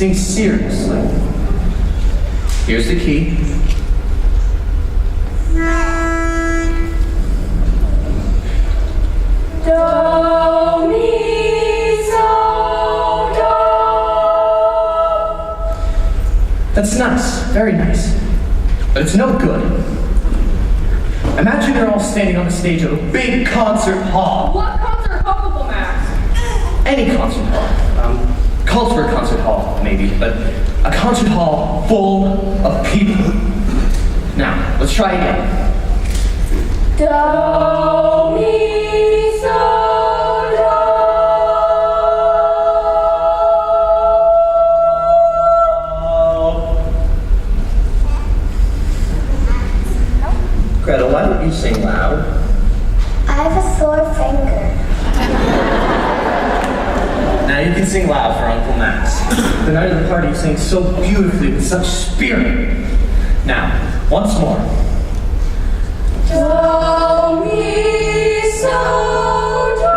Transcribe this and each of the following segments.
Sing seriously. Here's the key. Do, mi, so, do. That's nice, very nice. But it's no good. Imagine you're all standing on the stage of a big concert hall. What concert hall, Max? Any concert hall. Culture concert hall, maybe, but a concert hall full of people. Now, let's try again. Do, mi, so, do. Gretel, why don't you sing loud? I have a sore finger. Now you can sing loud for Uncle Max. The night of the party you sang so beautifully with such spirit. Now, once more. Do, mi, so, do.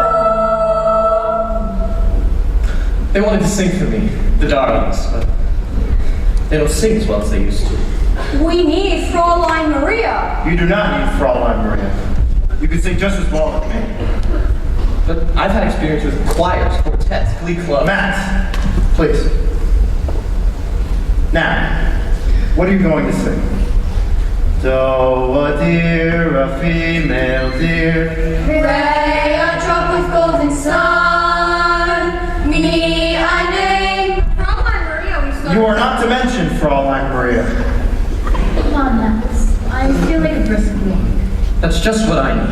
They wanted to sing for me, the darlings, but they don't sing as well as they used to. We need Fräulein Maria. You do not need Fräulein Maria. You can sing just as well with me. But I've had experience with choirs, quartets, glee clubs. Max, please. Now, what are you going to sing? Do, a deer, a female deer. Ray, a drop of golden sun. Me, I name Fräulein Maria. We You are not to mention Fräulein Maria. Come on, Max. I feel like a brisk walk. That's just what I need.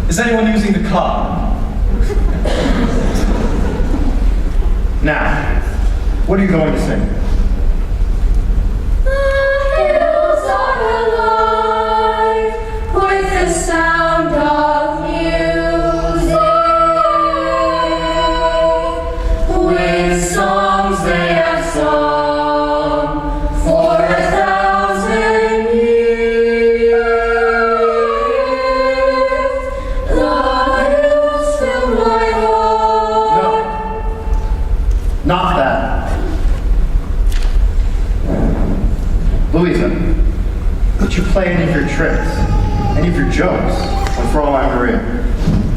Is anyone using the car? Now, what are you going to sing? The hills are alive with the sound of music, with songs they have sung for 1,000 years. The hills fill my heart. No. Not that. Louisa, would you play any of your tricks, any of your jokes on Fräulein Maria?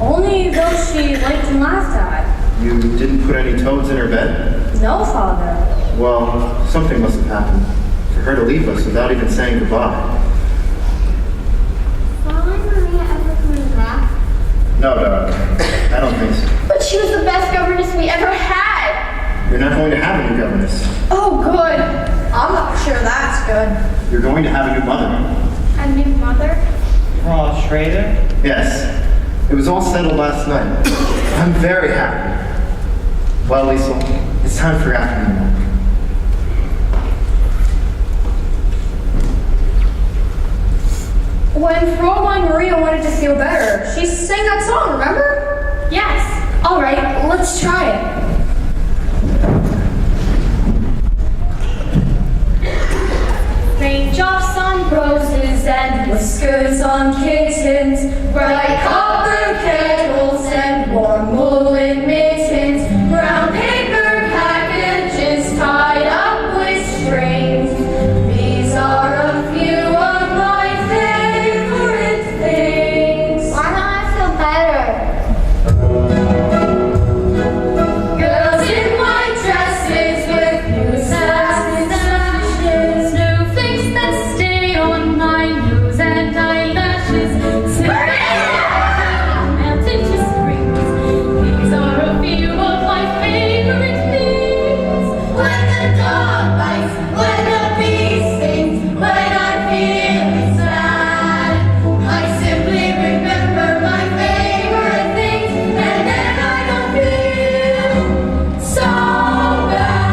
Only those she liked and laughed at. You didn't put any toads in her bed? No, Father. Well, something must have happened for her to leave us without even saying goodbye. Fräulein Maria ever coming back? No, Doug, I don't think so. But she was the best governess we ever had. You're not going to have a new governess. Oh, good. I'm not sure that's good. You're going to have a new mother. A new mother? Raw Schrader? Yes, it was all settled last night. I'm very happy. Well, Liesel, it's time for your afternoon walk. When Fräulein Maria wanted to feel better, she sang that song, remember? Yes. All right, let's try it. Raindrops on roses and whiskers on kittens, bright copper kettles and warm woolen mittens, brown paper packages tied up with strings. These are a few of my favorite things. Why don't I feel better? Girls in white dresses with blue sashes and sashes, snowflakes that stay on my nose and eyelashes. Melted to springs. These are a few of my favorite things. When the dog bites, when the bee stings, when I'm feeling sad, I simply remember my favorite things, and then I don't feel so bad.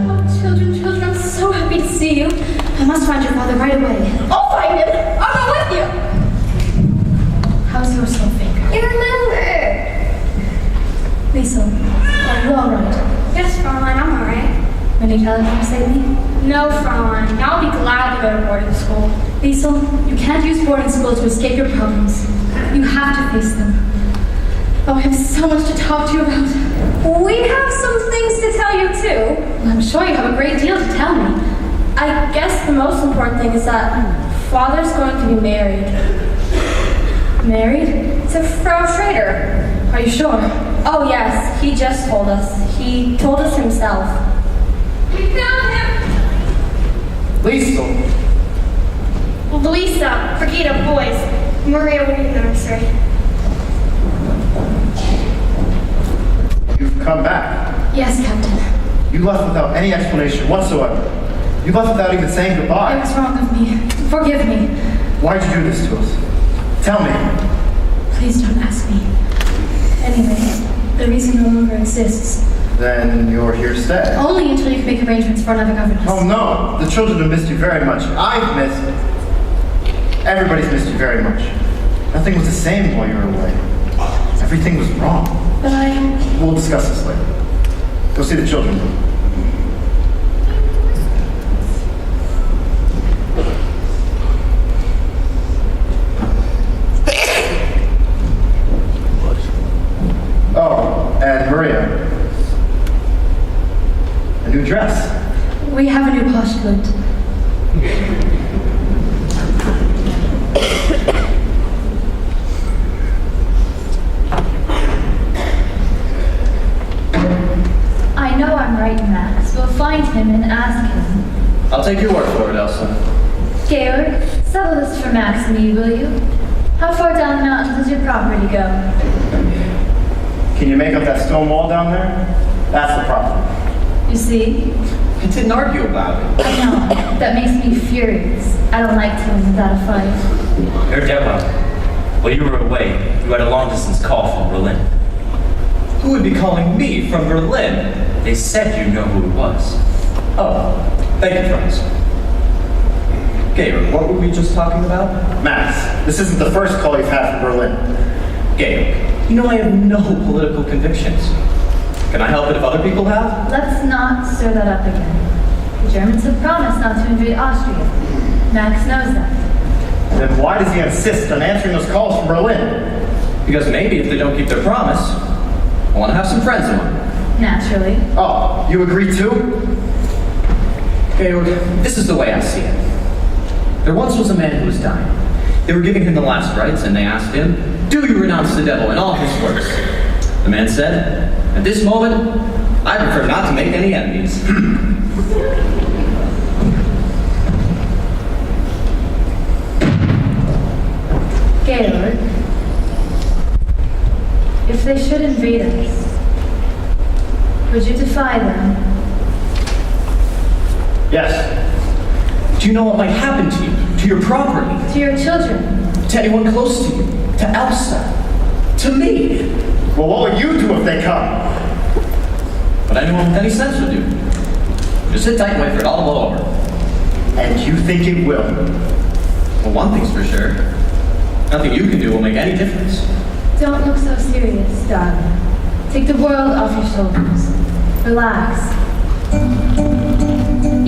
Oh, children, I'm so happy to see you. I must find your father right away. I'll find him. I'll go with you. How's your sore finger? You remember? Liesel, are you all right? Yes, Fräulein, I'm alright. Will you tell him come save me? No, Fräulein. I'll be glad to go to boarding school. Liesel, you can't use boarding school to escape your problems. You have to face them. Oh, I have so much to talk to you about. We have some things to tell you too. Well, I'm sure you have a great deal to tell me. I guess the most important thing is that Father's going to be married. Married? To Frau Schrader. Are you sure? Oh yes, he just told us. He told us himself. We found him! Liesel, Louisa, Brigida, boys. Maria will be in the nursery. you've come back. Yes, Captain. You left without any explanation whatsoever. You left without even saying It goodbye. was wrong of me. Forgive me. Why'd you do this to us? Tell me. Please don't ask me. Anyway, the reason no longer exists. Then you're here to stay. Only until you can make arrangements for another governess. Oh no, the children have missed you very much. I've missed. Everybody's missed you very much. Nothing was the same while you were away. Everything was wrong. But We'll discuss this later. Go see the children. Oh, and Maria. A new dress. we have a new postulant. I know I'm right, Max. We'll find him and ask him. I'll take your word for it, Elsa. Georg, settle this for Max and me, will you? How far down the mountain does your property go? Can you make up that stone wall down there? That's the problem. You see? I didn't argue about it. I know. That makes me furious. I don't like to win without a fight. Herr Demo, while you were away, you had a long-distance call from Berlin. Who would be calling me from Berlin? They said you know who it was. Oh, thank you, Franz. Georg, what were we just talking about? Max, this isn't the first call you've had from Berlin. Georg, you know I have no political convictions. Can I help it if other people have? Let's not stir that up again. The Germans have promised not to invade Austria. Max knows that. Then why does he insist on answering those calls from Berlin? Because maybe if they don't keep their promise, I want to have some friends of mine. Naturally. Oh, you agree too? Georg, this is the way I see it. There once was a man who was dying. They were giving him the last rites, and they asked him, "Do you renounce the devil and all his works?" The man said, "At this moment, I prefer not to make any enemies." Georg, if they should invade us, would you defy them? Yes. Do you know what might happen to you, to your property, To your children? to anyone close to you, to Elsa, to me? Well, what would you do if they come? What anyone with any sense would do. Just sit tight and wait for it all to blow over. And you think it will? Well, one thing's for sure. Nothing you can do will make any difference. Don't look so serious, darling. Take the world off your shoulders. Relax.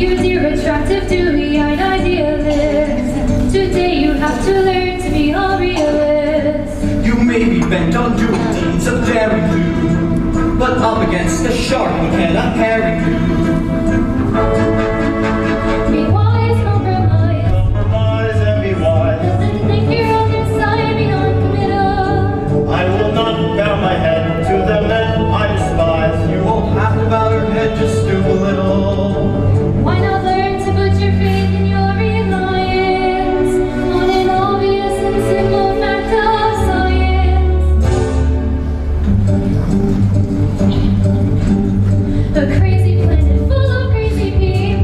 You're dear, attractive, dewy-eyed idealist. Today you have to learn to be a realist. You may be bent on doing deeds of daring do, but up against a shark you cannot carry you. Be wise, compromise. Compromise and be wise. Doesn't think you're on your side, be non-committal. I will not bow my head to the men I despise. You won't have to bow your head, just stoop a little. Why not learn to put your faith in your reliance on an obvious and simple fact of science? A crazy planet full of crazy people.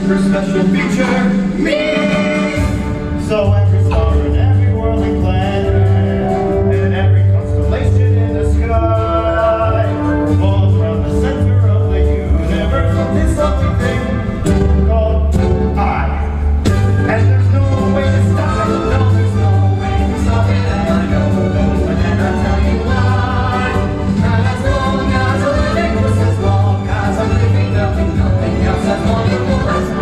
super special feature, me. So every star in every whirling planet, and every constellation in the sky, revolves around the center of the universe of this lovely thing called I. And there's no way to stop it. No, there's no way to stop it. And I know, but then I'll tell you why. And as long as I'm living, just as long as I'm living, there'll be nothing else as wonderful as I.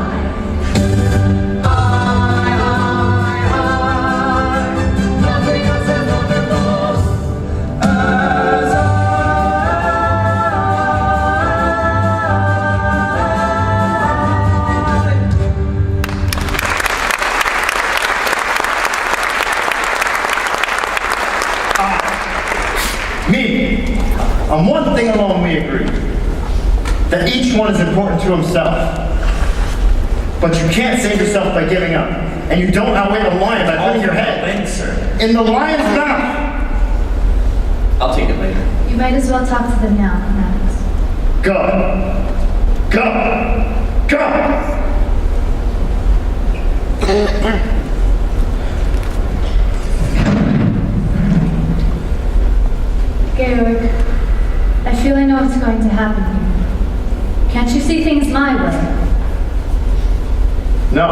Nothing else as wonderful as Me. On one thing alone we agree. That each one is important to himself. But you can't save yourself by giving up. And you don't outwit a lion by putting your head Win, sir. in the lion's mouth. I'll take it later. You might as well talk to them now, Maddox. Go. Go. Go. Georg, I feel I know what's going to happen here. Can't you see things my way? No.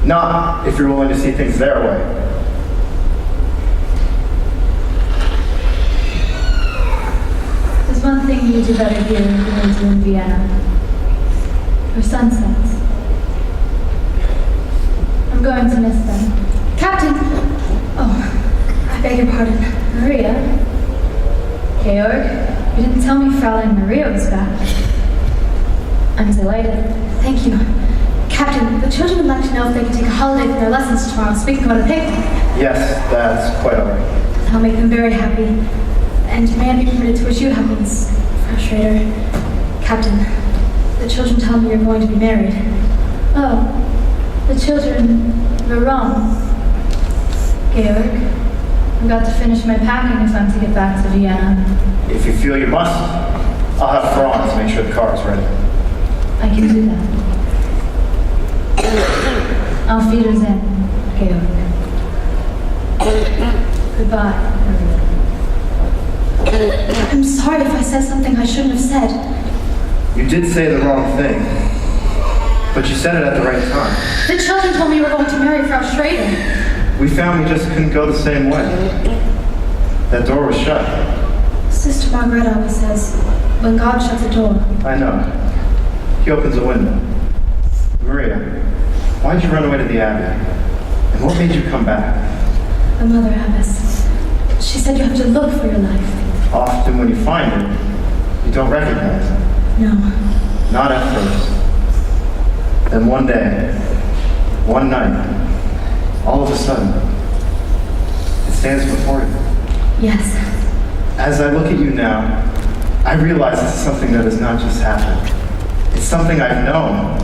Not if you're willing to see things their way. There's one thing you do better here than you do in Vienna. Or sunsets. I'm going to miss them. Captain! Oh, I beg your pardon. Maria? Georg, you didn't tell me Fraulein Maria was back. I'm delighted. Thank you. Captain, the children would like to know if they can take a holiday from their lessons tomorrow so we can go on a picnic. Yes, that's quite all right. I'll make them very happy. And may I be permitted to wish you happiness, Frau Schrader? Captain, the children tell me you're going to be married. Oh, the children were wrong. Georg, I've got to finish my packing if I'm to get back to Vienna. If you feel you must, I'll have Franz make sure the car is ready. I can do that. Auf Wiedersehen, Georg. Goodbye, Maria. I'm sorry if I said something I shouldn't have said. You did say the wrong thing, but you said it at the right time. The children told me you were going to marry Frau Schrader. We found we just couldn't go the same way. That door was shut. Sister Margareta always says, when God shuts a door, I know. He opens a window. Maria, why did you run away to the Abbey? And what made you come back? the Mother Abbess, she said you have to look for your life. Often when you find it, you don't recognize it. No. Not at first. Then one day, one night, all of a sudden, it stands before you. Yes. As I look at you now, I realize this is something that has not just happened. It's something I've known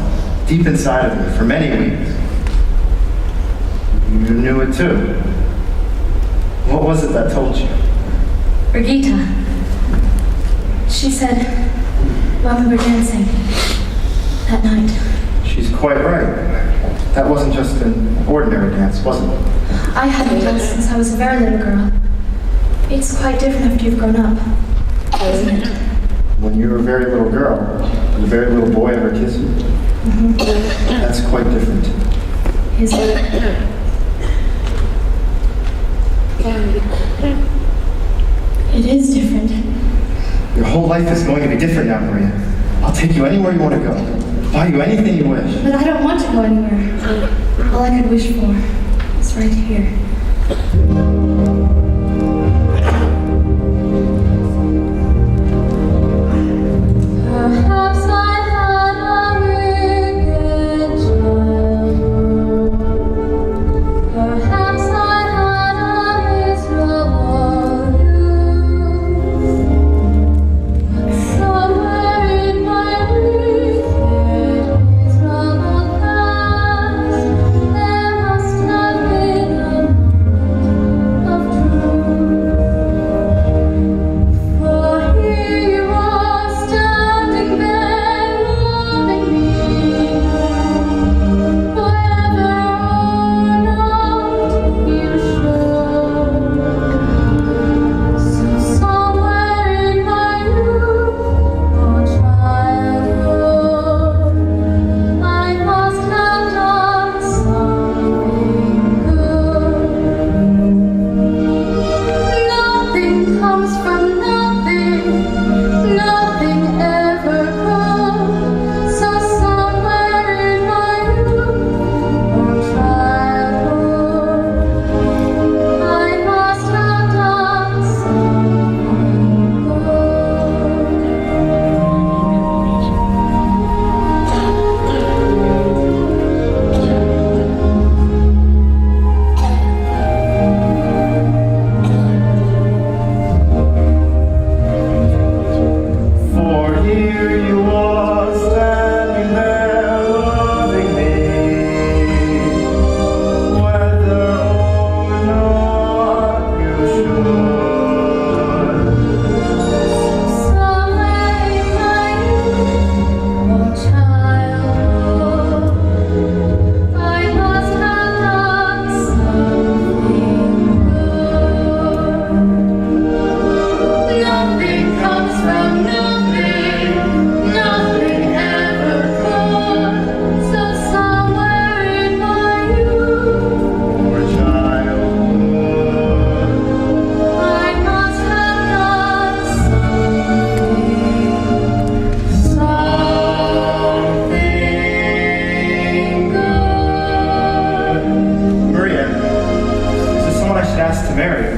deep inside of me for many weeks. You knew it too. What was it that told you? Brigitte. She said, while we were dancing that night. She's quite right. That wasn't just an ordinary dance, was it? I hadn't danced since I was a very little girl. It's quite different after you've grown up, isn't it? When you were a very little girl, and a very little boy ever kissed you? That's quite different. Is it? It is different. Your whole life is going to be different now, Maria. I'll take you anywhere you want to go. Buy you anything you wish. But I don't want to go anywhere. All I could wish for is right here. Perhaps I had a wicked childhood. Perhaps I had a miserable youth. But somewhere in my wicked, miserable past, there must have been a moment of truth. marry.